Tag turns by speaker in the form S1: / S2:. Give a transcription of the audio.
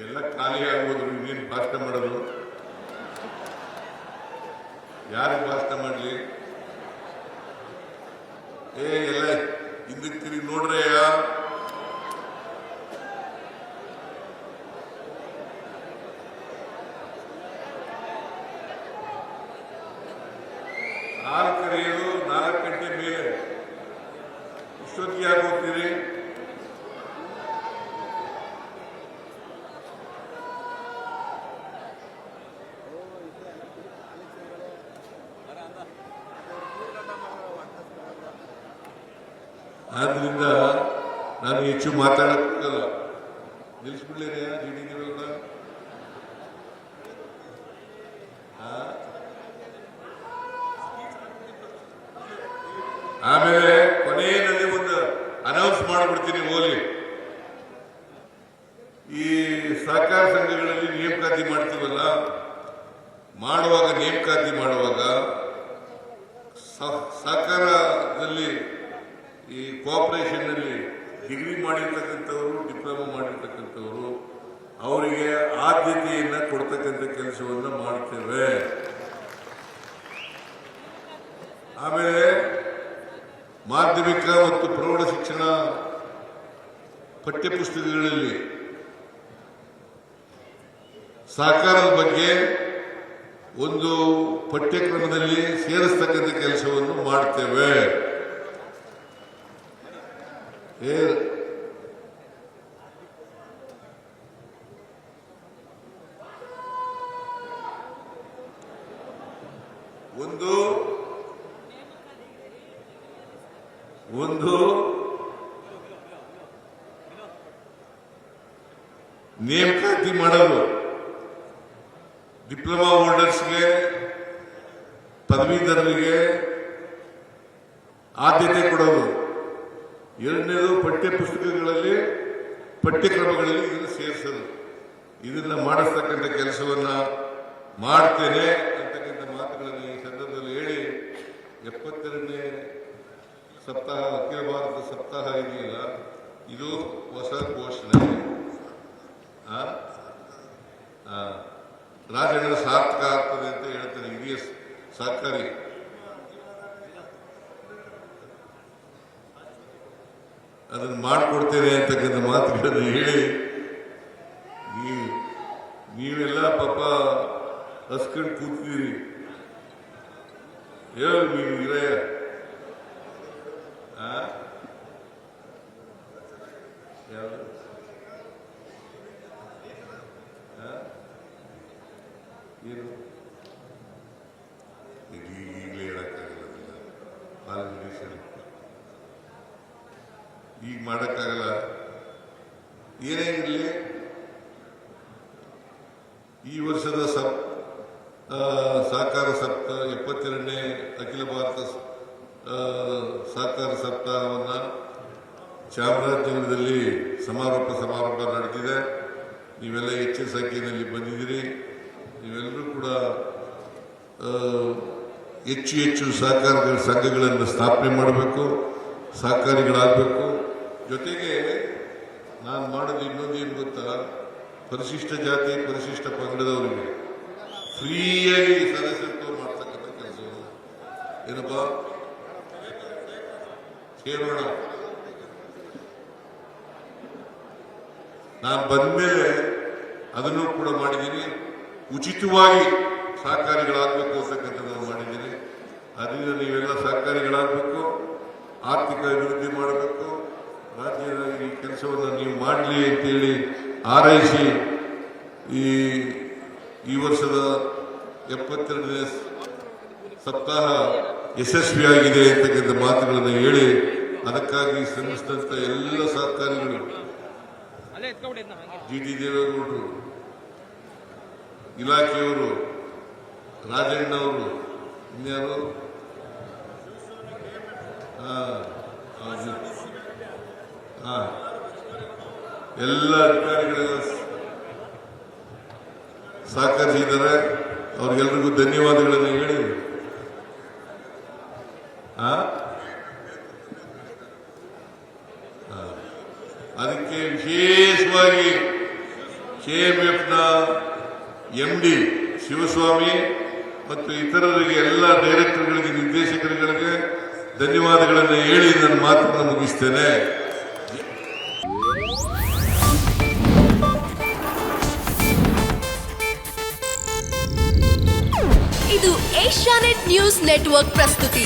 S1: ಎಲ್ಲ ಖಾಲಿ ಆಗ್ಬೋದು. ಇನ್ನೇನು ಭಾಷಣ ಮಾಡೋದು? ಯಾರಿಗೆ ಭಾಷಣ ಮಾಡಲಿ? ಎಲ್ಲ ಹಿಂದಕ್ಕೆ ತಿರುಗಿ ನೋಡ್ರಯ್ಯ. ಹಾಲು ಕರೆಯೋದು 4 ಗಂಟೆ ಮೇಲೆ. ಇಷ್ಟೊತ್ತಿಗೆ ಯಾಕೆ ಹೋಗ್ತೀರಿ? ಆದ್ರಿಂದ ನಾನು ಹೆಚ್ಚು ಮಾತಾಡಕ್ಕಾಗಲ್ಲ. ನಿಲ್ಲಿಸ್ಬಿಡ್ಲೇನೆಯಾ ಜಿಡಿದಿರಲ್ಲ? ಆಮೇಲೆ ಕೊನೆಯಲ್ಲಿ ಒಂದು ಅನೌನ್ಸ್ ಮಾಡಿಬಿಡ್ತೀನಿ. ಹೋಗ್ಲಿ, ಈ ಸಹಕಾರ ಸಂಘಗಳಲ್ಲಿ ನೇಮಕಾತಿ ಮಾಡ್ತೀವಲ್ಲ, ಮಾಡುವಾಗ ನೇಮಕಾತಿ ಮಾಡುವಾಗ ಸಹಕಾರದಲ್ಲಿ ಈ ಕೋಆಪರೇಷನ್ ನಲ್ಲಿ ಡಿಗ್ರಿ ಮಾಡಿರ್ತಕ್ಕಂಥವರು, ಡಿಪ್ಲೊಮಾ ಮಾಡಿರ್ತಕ್ಕಂಥವರು, ಅವರಿಗೆ ಆದ್ಯತೆಯನ್ನ ಕೊಡ್ತಕ್ಕಂಥ ಕೆಲಸವನ್ನು ಮಾಡ್ತೇವೆ. ಆಮೇಲೆ ಮಾಧ್ಯಮಿಕ ಮತ್ತು ಪ್ರೌಢ ಶಿಕ್ಷಣ ಪಠ್ಯಪುಸ್ತಕಗಳಲ್ಲಿ ಸಹಕಾರದ ಬಗ್ಗೆ ಒಂದು ಪಠ್ಯಕ್ರಮದಲ್ಲಿ ಸೇರಿಸ್ತಕ್ಕಂಥ ಕೆಲಸವನ್ನು ಮಾಡ್ತೇವೆ. ಒಂದು ನೇಮಕಾತಿ ಮಾಡೋದು, ಡಿಪ್ಲೊಮಾ ಹೋಲ್ಡರ್ಸ್ಗೆ, ಪದವೀಧರರಿಗೆ ಆದ್ಯತೆ ಕೊಡೋದು. ಎರಡನೇದು ಪಠ್ಯ ಪುಸ್ತಕಗಳಲ್ಲಿ, ಪಠ್ಯಕ್ರಮಗಳಲ್ಲಿ ಇದನ್ನು ಸೇರಿಸೋದು. ಇದನ್ನ ಮಾಡಿಸ್ತಕ್ಕಂಥ ಕೆಲಸವನ್ನ ಮಾಡ್ತೇನೆ ಅಂತಕ್ಕಂಥ ಮಾತುಗಳನ್ನು ಈ ಸಂದರ್ಭದಲ್ಲಿ ಹೇಳಿ 72ನೇ ಸಪ್ತಾಹ, ಅಖಿಲ ಭಾರತ ಸಪ್ತಾಹ ಇದೆಯಲ್ಲ, ಇದು ಹೊಸ ಘೋಷಣೆ. ರಾಜಣ್ಣ ಸಾರ್ಥಕ ಆಗ್ತದೆ ಅಂತ ಹೇಳ್ತಾರೆ. ಹಿರಿಯ ಸಹಕಾರಿ ಅದನ್ನು ಮಾಡಿಕೊಡ್ತೇನೆ ಅಂತಕ್ಕಂಥ ಮಾತುಗಳನ್ನು ಹೇಳಿ, ನೀವೆಲ್ಲ ಪಾಪ ಹಸ್ಕೊಂಡು ಕೂತಿದ್ದೀರಿ. ಹೇಳು ನೀವು ಇರಯ್ಯ. ಯಾವುದು ಏನು ಈಗಲೇ ಹೇಳಕ್ಕಾಗಲ್ಲ. ಈಗ ಮಾಡಕ್ಕಾಗಲ್ಲ. ಏನೇ ಇರಲಿ, ಈ ವರ್ಷದ ಸಹಕಾರ ಸಪ್ತಾಹ 72ನೇ ಅಖಿಲ ಭಾರತ ಸಹಕಾರ ಸಪ್ತಾಹವನ್ನು ಚಾಮರಾಜನಗರದಲ್ಲಿ ಸಮಾರೋಪ ನಡೆದಿದೆ. ನೀವೆಲ್ಲ ಹೆಚ್ಚಿನ ಸಂಖ್ಯೆಯಲ್ಲಿ ಬಂದಿದ್ದೀರಿ. ನೀವೆಲ್ಲರೂ ಕೂಡ ಹೆಚ್ಚು ಸಹಕಾರ ಸಂಘಗಳನ್ನು ಸ್ಥಾಪನೆ ಮಾಡಬೇಕು, ಸಹಕಾರಿಗಳಾಗಬೇಕು. ಜೊತೆಗೆ ನಾನು ಮಾಡೋದು ಇನ್ನೊಂದು ಏನು ಗೊತ್ತಾ, ಪರಿಶಿಷ್ಟ ಜಾತಿ, ಪರಿಶಿಷ್ಟ ಪಂಗಡದವರಿಗೆ ಫ್ರೀಯಾಗಿ ಸದಸ್ಯತ್ವ ಮಾಡ್ತಕ್ಕಂಥ ಕೆಲಸವನ್ನು ಏನಪ್ಪ ಕೇಳೋಣ. ನಾನು ಬಂದ್ಮೇಲೆ ಅದನ್ನು ಕೂಡ ಮಾಡಿದ್ದೀನಿ. ಉಚಿತವಾಗಿ ಸಹಕಾರಿಗಳಾಗಬೇಕು ಅಂತಕ್ಕಂಥದ್ದು ಮಾಡಿದ್ದೀನಿ. ಅದರಿಂದ ನೀವೆಲ್ಲ ಸಹಕಾರಿಗಳಾಗಬೇಕು, ಆರ್ಥಿಕ ಅಭಿವೃದ್ಧಿ ಮಾಡಬೇಕು, ರಾಜ್ಯದ ಈ ಕೆಲಸವನ್ನು ನೀವು ಮಾಡಲಿ ಅಂತೇಳಿ ಹಾರೈಸಿ ಈ ವರ್ಷದ 72ನೇ ಸಪ್ತಾಹ ಯಶಸ್ವಿಯಾಗಿದೆ ಅಂತಕ್ಕಂಥ ಮಾತುಗಳನ್ನು ಹೇಳಿ, ಅದಕ್ಕಾಗಿ ಶ್ರಮಿಸಿದಂಥ ಎಲ್ಲ ಸಹಕಾರಿಗಳು, ಜಿಟಿ ದೇವೇಗೌಡರು, ಇಲಾಖೆಯವರು, ರಾಜಣ್ಣವರು, ಇನ್ಯಾರು ಎಲ್ಲ ಅಧಿಕಾರಿಗಳೆಲ್ಲ ಸಹಕರಿಸಿದ್ದಾರೆ. ಅವ್ರಿಗೆಲ್ರಿಗೂ ಧನ್ಯವಾದಗಳನ್ನು ಹೇಳಿ ಅದಕ್ಕೆ ವಿಶೇಷವಾಗಿ KMFನ MD ಶಿವಸ್ವಾಮಿ ಮತ್ತು ಇತರರಿಗೆ ಎಲ್ಲ ಡೈರೆಕ್ಟರ್ಗಳಿಗೆ ನಿರ್ದೇಶಕರುಗಳಿಗೆ ಧನ್ಯವಾದಗಳನ್ನು ಹೇಳಿ ನನ್ನ ಮಾತನ್ನು ಮುಗಿಸ್ತೇನೆ.
S2: ಇದು ಏಷ್ಯಾನೆಟ್ ನ್ಯೂಸ್ ನೆಟ್ವರ್ಕ್ ಪ್ರಸ್ತುತಿ.